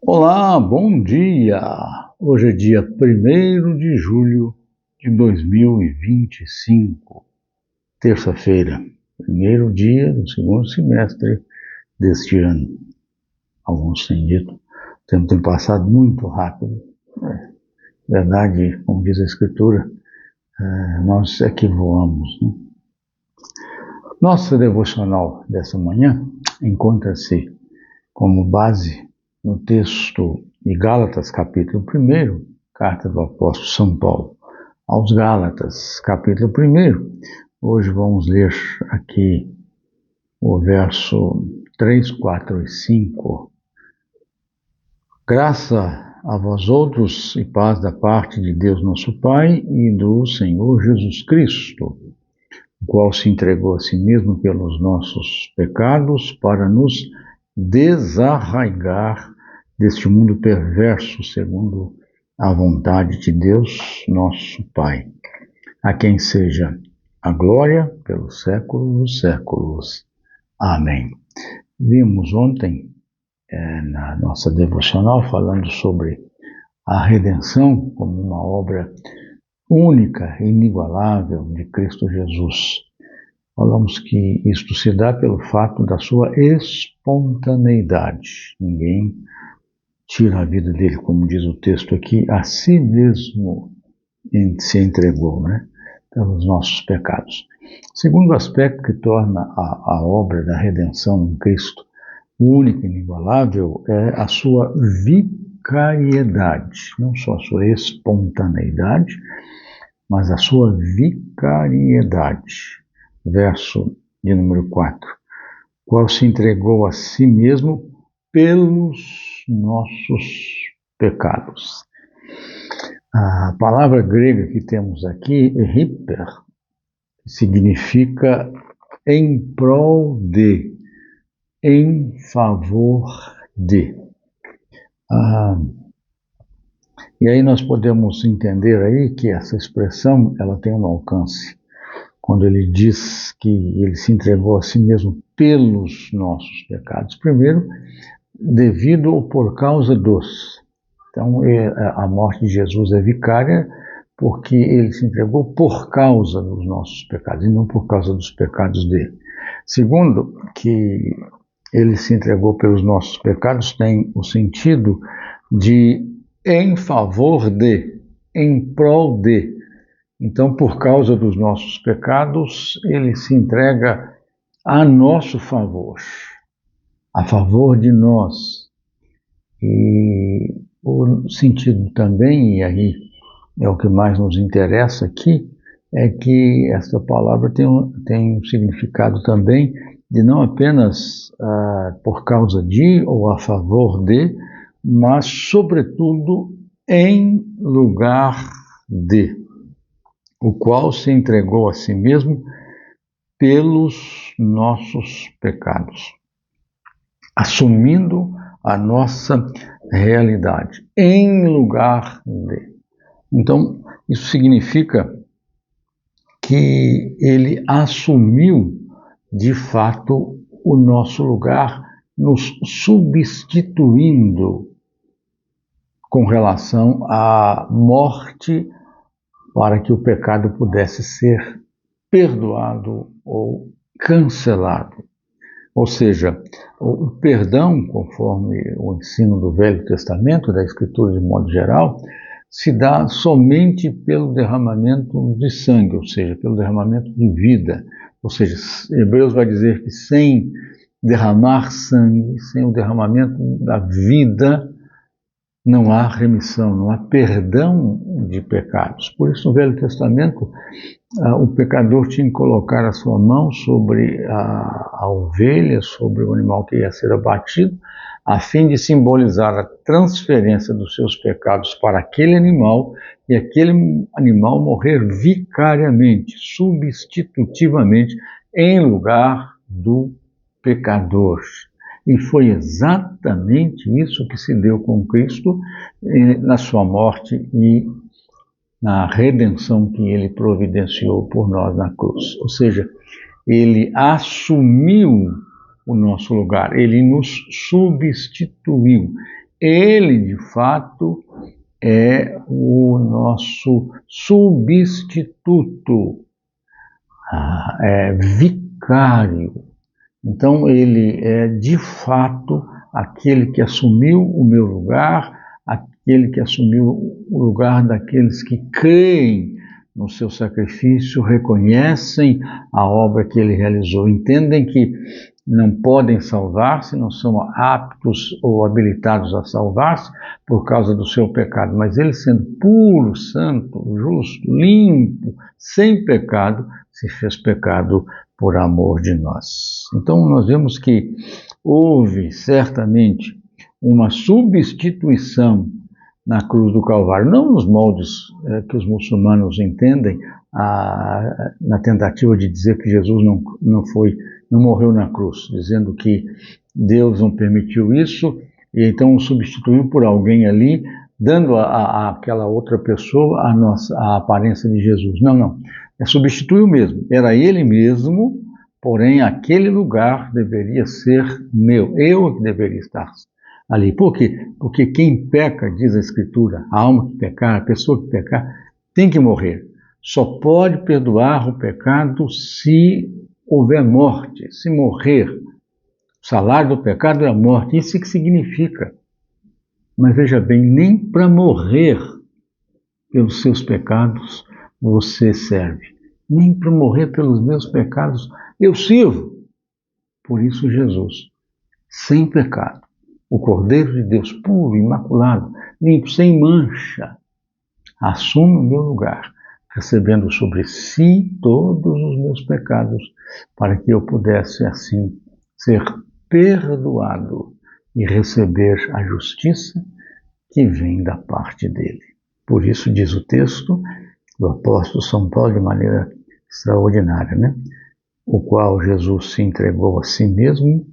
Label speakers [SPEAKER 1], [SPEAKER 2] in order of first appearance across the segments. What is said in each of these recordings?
[SPEAKER 1] Olá, bom dia! Hoje é dia 1º de julho de 2025, terça-feira, primeiro dia do segundo semestre deste ano. Alguns têm dito, o tempo tem passado muito rápido. Verdade, como diz a Escritura, nós é que voamos, né? Nossa devocional dessa manhã encontra-se como base no texto de Gálatas, capítulo 1, carta do apóstolo São Paulo aos Gálatas, capítulo 1. Hoje vamos ler aqui o verso 3, 4 e 5. Graça a vós outros e paz da parte de Deus nosso Pai e do Senhor Jesus Cristo, o qual se entregou a si mesmo pelos nossos pecados para nos desarraigar deste mundo perverso, segundo a vontade de Deus, nosso Pai, a quem seja a glória pelos séculos dos séculos. Amém. Vimos ontem, na nossa devocional, falando sobre a redenção como uma obra única e inigualável de Cristo Jesus. Falamos que isto se dá pelo fato da sua espontaneidade. Ninguém tira a vida dele, como diz o texto aqui, a si mesmo se entregou, né, pelos nossos pecados. O segundo aspecto que torna a obra da redenção em Cristo única e inigualável é a sua vicariedade, não só a sua espontaneidade, mas a sua vicariedade. Verso de número 4, qual se entregou a si mesmo pelos nossos pecados. A palavra grega que temos aqui é hiper, que significa em prol de, em favor de. E aí nós podemos entender aí que essa expressão ela tem um alcance. Quando ele diz que ele se entregou a si mesmo pelos nossos pecados. Primeiro, devido ou por causa dos. Então, a morte de Jesus é vicária porque ele se entregou por causa dos nossos pecados e não por causa dos pecados dele. Segundo, que ele se entregou pelos nossos pecados tem o sentido de em favor de, em prol de. Então, por causa dos nossos pecados, ele se entrega a nosso favor, a favor de nós. E o sentido também, e aí é o que mais nos interessa aqui, é que esta palavra tem um significado também de não apenas por causa de ou a favor de, mas, sobretudo, em lugar de, o qual se entregou a si mesmo pelos nossos pecados, assumindo a nossa realidade, em lugar de. Então, isso significa que ele assumiu, de fato, o nosso lugar, nos substituindo com relação à morte, para que o pecado pudesse ser perdoado ou cancelado. Ou seja, o perdão, conforme o ensino do Velho Testamento, da Escritura de modo geral, se dá somente pelo derramamento de sangue, ou seja, pelo derramamento de vida. Ou seja, Hebreus vai dizer que sem derramar sangue, sem o derramamento da vida, não há remissão, não há perdão de pecados. Por isso, no Velho Testamento, o pecador tinha que colocar a sua mão sobre a ovelha, sobre o animal que ia ser abatido, a fim de simbolizar a transferência dos seus pecados para aquele animal e aquele animal morrer vicariamente, substitutivamente, em lugar do pecador. E foi exatamente isso que se deu com Cristo na sua morte e na redenção que ele providenciou por nós na cruz. Ou seja, ele assumiu o nosso lugar, ele nos substituiu, Ele, de fato, é o nosso substituto, é vicário. Então, ele é, de fato, aquele que assumiu o meu lugar, aquele que assumiu o lugar daqueles que creem no seu sacrifício, reconhecem a obra que ele realizou, entendem que não podem salvar-se, não são aptos ou habilitados a salvar-se por causa do seu pecado, mas ele, sendo puro, santo, justo, limpo, sem pecado, se fez pecado por amor de nós. Então nós vemos que houve certamente uma substituição na cruz do Calvário, não nos moldes que os muçulmanos entendem, na tentativa de dizer que Jesus não morreu na cruz, dizendo que Deus não permitiu isso, e então o substituiu por alguém ali, dando àquela outra pessoa a aparência de Jesus. Não. Substituiu mesmo. Era ele mesmo, porém aquele lugar deveria ser meu. Eu que deveria estar ali. Por quê? Porque quem peca, diz a Escritura, a alma que pecar, a pessoa que pecar, tem que morrer. Só pode perdoar o pecado se houver morte, se morrer. O salário do pecado é a morte. Isso que significa. Mas veja bem, nem para morrer pelos seus pecados você serve. Nem para morrer pelos meus pecados eu sirvo. Por isso Jesus, sem pecado, o Cordeiro de Deus puro, imaculado, limpo, sem mancha, assume o meu lugar, recebendo sobre si todos os meus pecados, para que eu pudesse assim ser perdoado e receber a justiça que vem da parte dele. Por isso diz o texto do apóstolo São Paulo de maneira extraordinária, né? O qual Jesus se entregou a si mesmo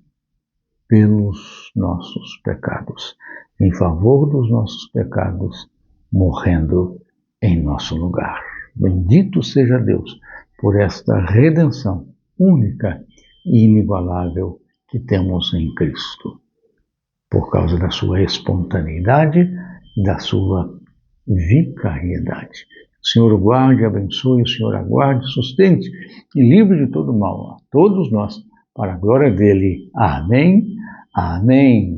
[SPEAKER 1] pelos nossos pecados, em favor dos nossos pecados, morrendo em nosso lugar. Bendito seja Deus por esta redenção única e inigualável que temos em Cristo, por causa da sua espontaneidade e da sua vicariedade. O Senhor o guarde, abençoe, o Senhor aguarde, sustente e livre de todo mal a todos nós, para a glória dele. Amém. Amém.